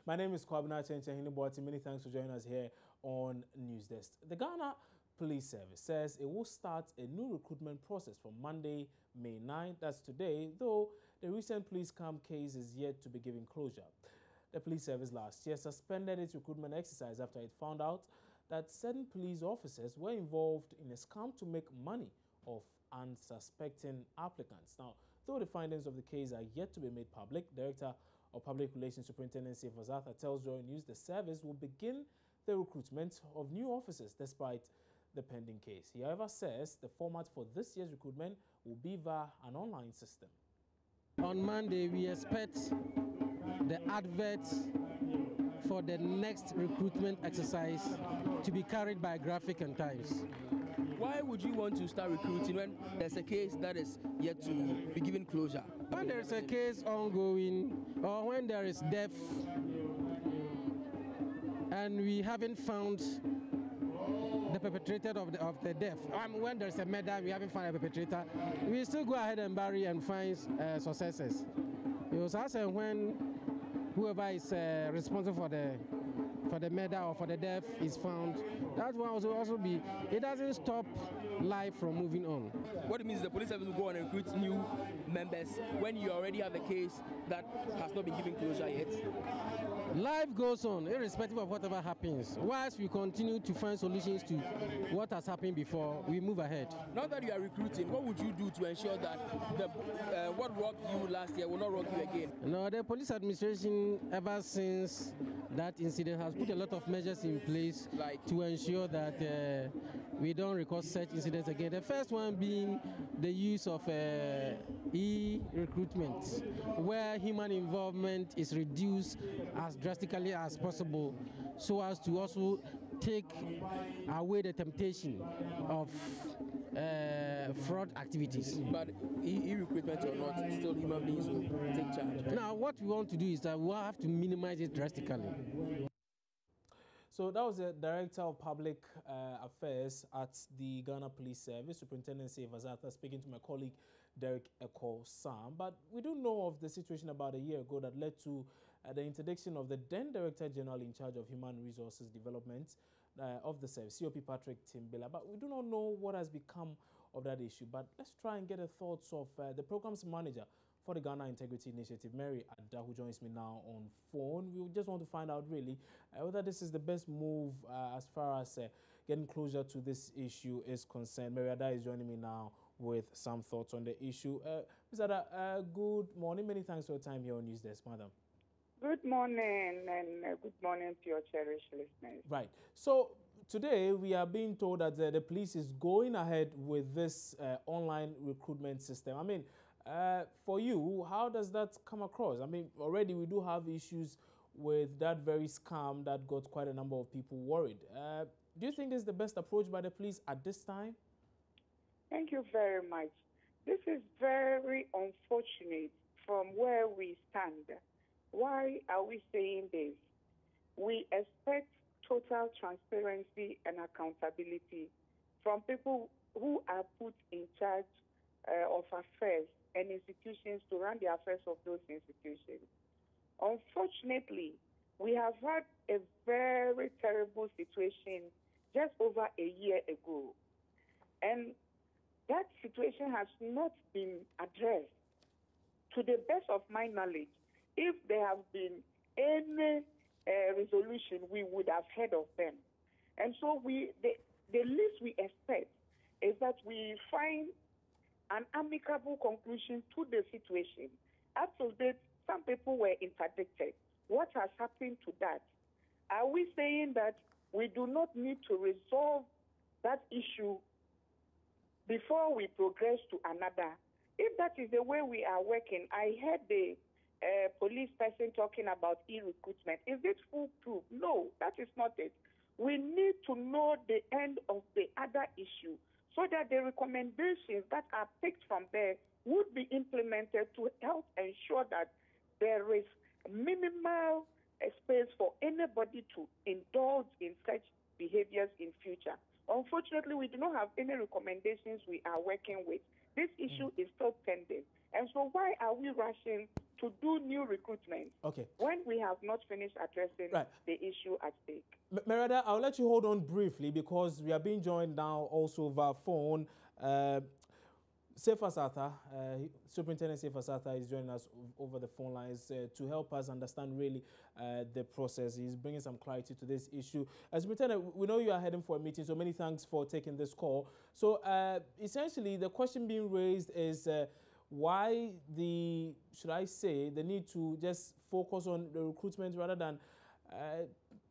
My name is Kwabena Chenchehini. Many thanks for joining us here on News Desk. The Ghana Police Service says it will start a new recruitment process from Monday, May 9th. That's today, though the recent police camp case is yet to be given closure. The police service last year suspended its recruitment exercise after it found out that certain police officers were involved in a scam to make money off unsuspecting applicants. Now, though the findings of the case are yet to be made public, Director of Public Relations Superintendency Vazatha tells Joy News the service will begin the recruitment of new officers despite the pending case. He, however, says the format for this year's recruitment will be via an online system. On Monday, we expect the adverts for the next recruitment exercise to be carried by Graphic and Times. Why would you want to start recruiting when there's a case that is yet to be given closure? When there is a case ongoing or when there is death and we haven't found the perpetrator of the death, when there's a murder, we haven't found a perpetrator, we still go ahead and bury and find successors. Because as and when whoever is responsible for the murder or for the death is found, that will also be, it doesn't stop life from moving on. What it means is the police service will go and recruit new members when you already have a case that has not been given closure yet. Life goes on, irrespective of whatever happens. Whilst we continue to find solutions to what has happened before, we move ahead. Now that you are recruiting, what would you do to ensure that what rocked you last year will not rock you again? No, the police administration, ever since that incident, has put a lot of measures in place to ensure that we don't record such incidents again. The first one being the use of e-recruitment, where human involvement is reduced as drastically as possible, so as to also take away the temptation of fraud activities. But e-recruitment or not, still human beings will take charge. Now, what we want to do is that we have to minimize it drastically. So that was the Director of Public Affairs at the Ghana Police Service, Superintendency Vazatha, speaking to my colleague Derek Eko Sam. But we do know of the situation about a year ago that led to the interdiction of the then Director General in charge of Human Resources Development of the service, COP Patrick Timbela. But we do not know what has become of that issue. But let's try and get the thoughts of the Programs Manager for the Ghana Integrity Initiative, Mary Ada, who joins me now on phone. We just want to find out really whether this is the best move as far as getting closer to this issue is concerned. Mary Ada is joining me now with some thoughts on the issue. Ms. Ada, good morning. Many thanks for your time here on News Desk, madam. Good morning, and good morning to your cherished listeners. Right. So today we are being told that the police is going ahead with this online recruitment system. I mean, for you, how does that come across? I mean, already we do have issues with that very scam that got quite a number of people worried. Do you think this is the best approach by the police at this time? Thank you very much. This is very unfortunate from where we stand. Why are we saying this? We expect total transparency and accountability from people who are put in charge of affairs and institutions to run the affairs of those institutions. Unfortunately, we have had a very terrible situation just over a year ago. And that situation has not been addressed. To the best of my knowledge, if there have been any resolution, we would have heard of them. And so the least we expect is that we find an amicable conclusion to the situation. Up to date, some people were interdicted. What has happened to that? Are we saying that we do not need to resolve that issue before we progress to another? If that is the way we are working, I heard the police person talking about e-recruitment. Is it foolproof? No, that is not it. We need to know the end of the other issue so that the recommendations that are picked from there would be implemented to help ensure that there is minimal space for anybody to indulge in such behaviors in future. Unfortunately, we do not have any recommendations we are working with. This issue is still pending. And so why are we rushing to to do new recruitment when we have not finished addressing the issue at stake. Merida, I'll let you hold on briefly because we are being joined now also via phone. Safe Asata, Superintendent Safe Asata is joining us over the phone lines to help us understand really the process. He's bringing some clarity to this issue. As Superintendent, we know you are heading for a meeting, so many thanks for taking this call. So essentially, the question being raised is why should I say, the need to just focus on the recruitment rather than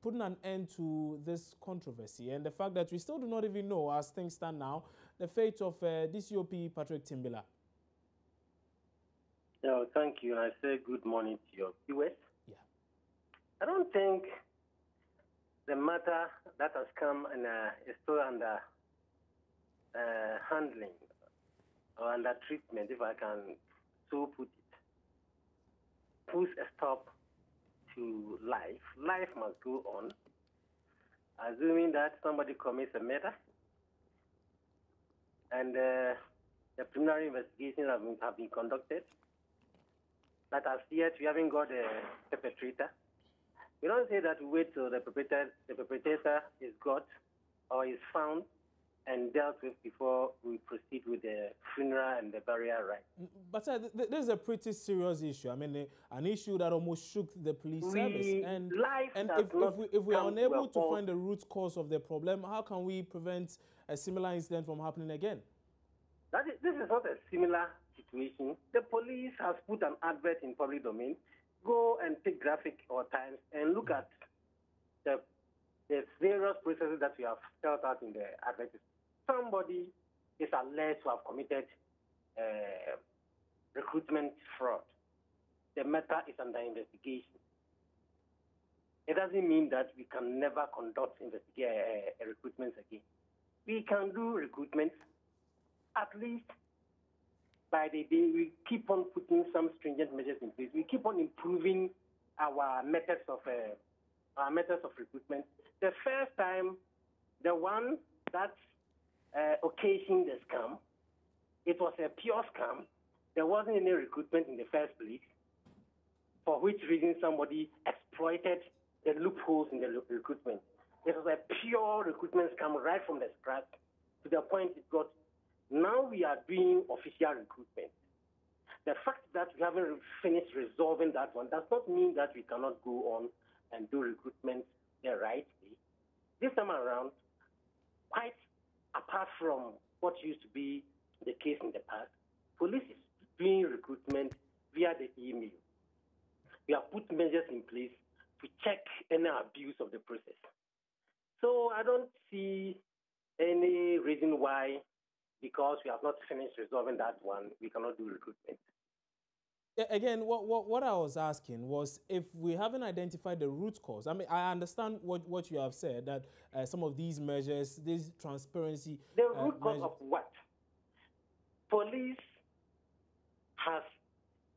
putting an end to this controversy, and the fact that we still do not even know, as things stand now, the fate of DCOP Patrick Timbila. No, thank you. I say good morning to your viewers. Yeah. I don't think the matter that has come and is still under handling or under treatment, if I can so put it, puts a stop to life. Life must go on, assuming that somebody commits a murder and the preliminary investigations have been conducted. But as yet, we haven't got a perpetrator. We don't say that we wait till the perpetrator is got or is found and dealt with before we proceed with the funeral and the burial right. But this is a pretty serious issue. I mean, an issue that almost shook the police service. And if we are unable to find the root cause of the problem, how can we prevent a similar incident from happening again? This is not a similar situation. The police has put an advert in public domain. Go and take Graphic or Times and look at the various processes that we have spelled out in the advertisement. Somebody is alleged to have committed recruitment fraud. The matter is under investigation. It doesn't mean that we can never conduct recruitments again. We can do recruitment, at least by the day. We keep on putting some stringent measures in place. We keep on improving our methods of recruitment. The first time, the one that occasioned the scam, it was a pure scam. There wasn't any recruitment in the first place, for which reason somebody exploited the loopholes in the recruitment. It was a pure recruitment scam right from the scratch to the point it got. Now we are doing official recruitment. The fact that we haven't finished resolving that one does not mean that we cannot go on and do recruitment the right way. This time around, quite apart from what used to be the case in the past, police is doing recruitment via the email. We have put measures in place to check any abuse of the process. So I don't see any reason why, because we have not finished resolving that one, we cannot do recruitment. Again, what I was asking was if we haven't identified the root cause. I mean, I understand what you have said, that some of these measures, this transparency... The root cause of what? Police has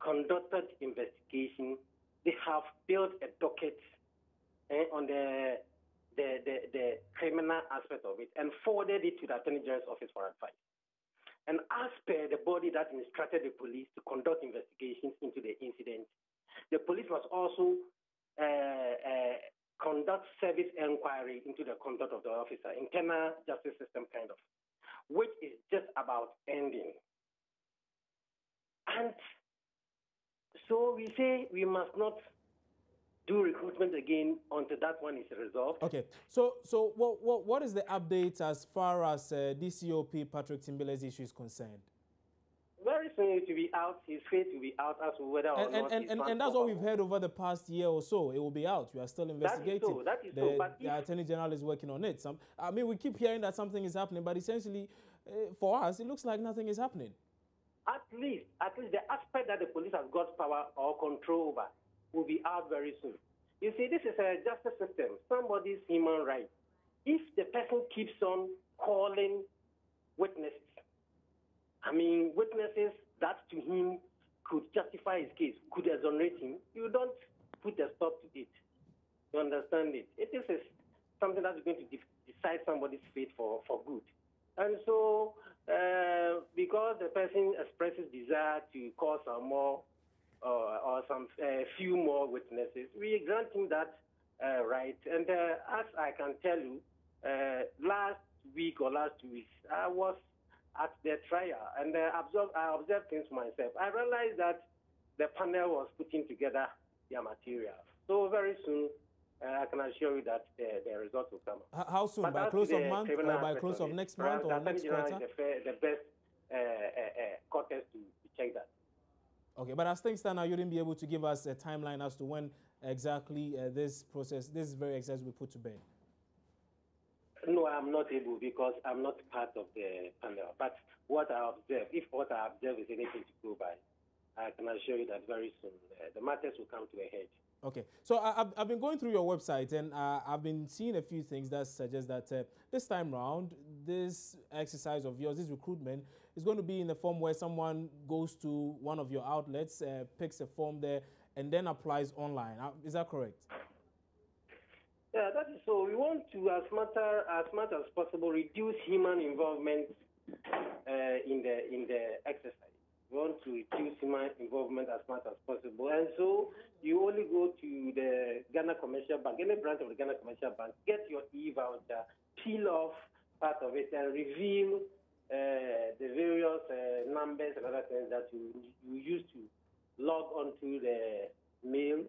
conducted investigation. They have built a docket on the criminal aspect of it and forwarded it to the Attorney General's office for advice. And as per the body that instructed the police to conduct investigations into the incident, the police must also conduct service inquiry into the conduct of the officer, internal justice system kind of, which is just about ending. And so we say we must not do recruitment again until that one is resolved. Okay, so what is the update as far as DCOP Patrick Timbila's issue is concerned? Very soon it will be out. His fate will be out as to whether or not. And that's what we've heard over the past year or so. It will be out. We are still investigating. That is so. But the Attorney General is working on it. I mean, we keep hearing that something is happening, but essentially, for us, it looks like nothing is happening. At least the aspect that the police has got power or control over will be out very soon. You see, this is a justice system, somebody's human right. If the person keeps on calling witnesses, witnesses that to him could justify his case, could exonerate him, you don't put a stop to it. You understand it? This is something that is going to decide somebody's fate for good. And so, because the person expresses desire to cause some more or some few more witnesses, we grant him that right. And as I can tell you, last week or last 2 weeks, I was at the trial and I observed things myself. I realized that the panel was putting together their material. So very soon, I can assure you that the results will come. How soon? But by close of month or by close of next month or next quarter? The best quarters to check that. Okay, but as things stand now, you wouldn't be able to give us a timeline as to when exactly this very exercise will be put to bed. No, I'm not able because I'm not part of the panel. But what I observe, if what I observe is anything to go by, I can assure you that very soon the matters will come to a head. Okay, so I've been going through your website and I've been seeing a few things that suggest that this time round, this exercise of yours, this recruitment, is going to be in the form where someone goes to one of your outlets, picks a form there, and then applies online. Is that correct? Yeah, that is so. We want to, as much as possible, reduce human involvement in the exercise. We want to reduce human involvement as much as possible. And so you only go to the Ghana Commercial Bank, any branch of the Ghana Commercial Bank, get your e-voucher, peel off part of it, and reveal the various numbers and other things that you use to log onto the mail,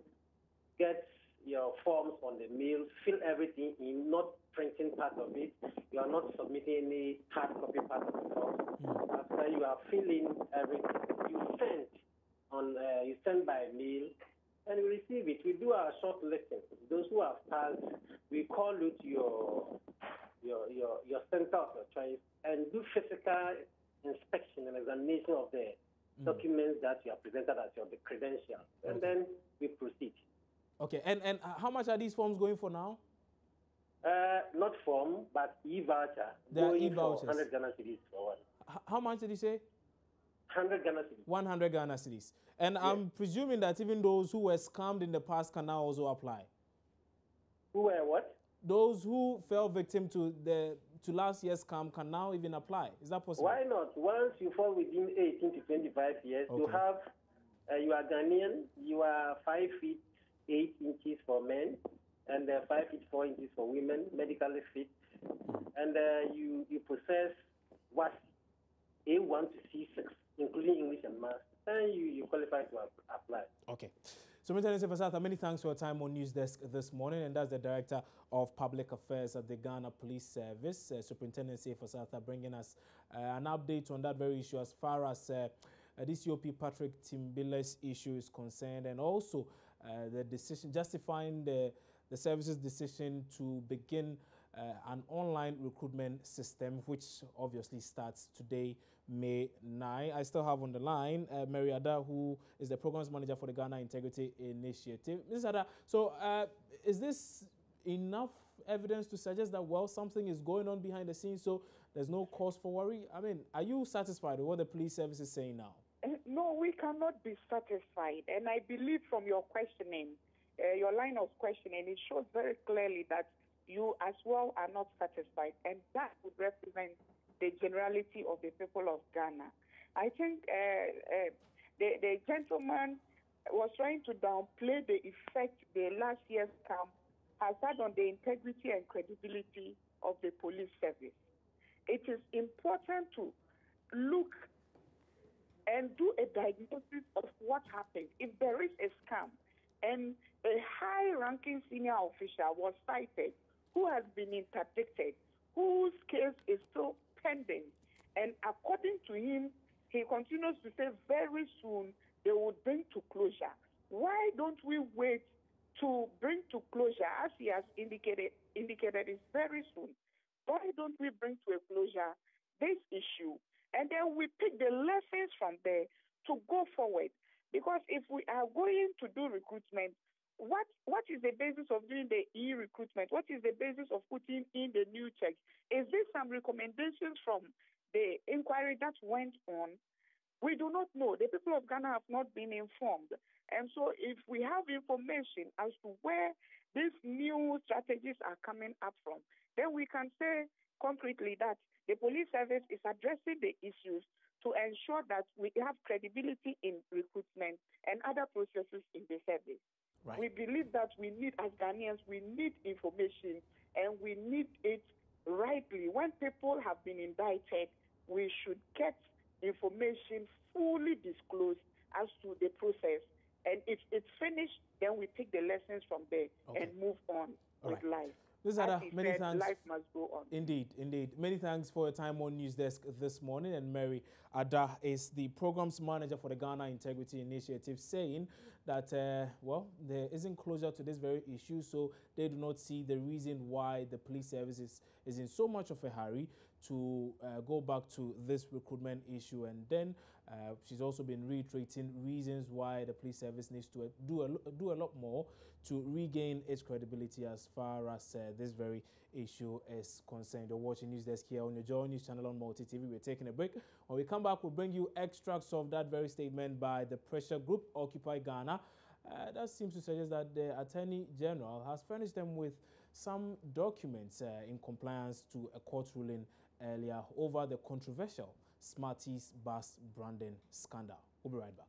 get your forms on the mail, fill everything in, not printing part of it. You are not submitting any hard copy part of the form. After you are filling everything, you send by mail, and we receive it. We do our short listing. Those who have passed, we call you to your center of your choice and do physical inspection and examination of the documents that you are presented as the credentials, and then we proceed. Okay, and how much are these forms going for now? Not form, but e-voucher. They are e-vouchers. 100 Ghana cedis for one. How much did you say? 100 Ghana cedis. 100 Ghana cedis. And yes. I'm presuming that even those who were scammed in the past can now also apply. Who were what? Those who fell victim to last year's scam can now even apply. Is that possible? Why not? Once you fall within 18 to 25 years, you have, you are Ghanaian, you are 5 feet 8 inches for men, and 5 feet 4 inches for women, medically fit, and you possess what A1 to C6, including English and Maths, and you qualify to apply. Okay. Superintendent Sefasata, many thanks for your time on News Desk this morning, and that's the Director of Public Affairs at the Ghana Police Service, Superintendent Sefasata, bringing us an update on that very issue as far as this COP Patrick Timbile's issue is concerned, and also the decision justifying the service's decision to begin an online recruitment system, which obviously starts today, May 9. I still have on the line Mary Ada, who is the programs manager for the Ghana Integrity Initiative. Ms. Ada, so is this enough evidence to suggest that, well, something is going on behind the scenes, so there's no cause for worry? I mean, are you satisfied with what the police service is saying now? No, we cannot be satisfied. And I believe from your questioning, your line of questioning, it shows very clearly that you as well are not satisfied. And that would represent the generality of the people of Ghana. I think the gentleman was trying to downplay the effect the last year's camp has had on the integrity and credibility of the police service. It is important to look and do a diagnosis of what happened. If there is a scam and a high-ranking senior official was cited who has been interdicted, whose case is still pending, and according to him, he continues to say very soon they will bring to closure. Why don't we wait to bring to closure, as he has indicated is very soon? Why don't we bring to a closure this issue? And then we pick the lessons from there to go forward. Because if we are going to do recruitment, what is the basis of doing the e-recruitment? What is the basis of putting in the new checks? Is this some recommendations from the inquiry that went on? We do not know. The people of Ghana have not been informed. And so if we have information as to where these new strategies are coming up from, then we can say concretely that the police service is addressing the issues to ensure that we have credibility in recruitment and other processes in the service. Right. We believe that we need, as Ghanaians, we need information, and we need it rightly. When people have been indicted, we should get information fully disclosed as to the process. And if it's finished, then we take the lessons from there and move on with life. Ms. Ada, many thanks. Life must go on. Indeed, indeed. Many thanks for your time on News Desk this morning. And Mary Ada is the programs manager for the Ghana Integrity Initiative, saying that, well, there isn't closure to this very issue, so they do not see the reason why the police service is in so much of a hurry to go back to this recruitment issue. And then she's also been reiterating reasons why the police service needs to do a lot more to regain its credibility as far as this very issue is concerned. You're watching News Desk here on your Joy News channel on Multi TV. We're taking a break. When we come back, we'll bring you extracts of that very statement by the pressure group Occupy Ghana. That seems to suggest that the Attorney General has furnished them with some documents in compliance to a court ruling earlier over the controversial Smarties bus branding scandal. We'll be right back.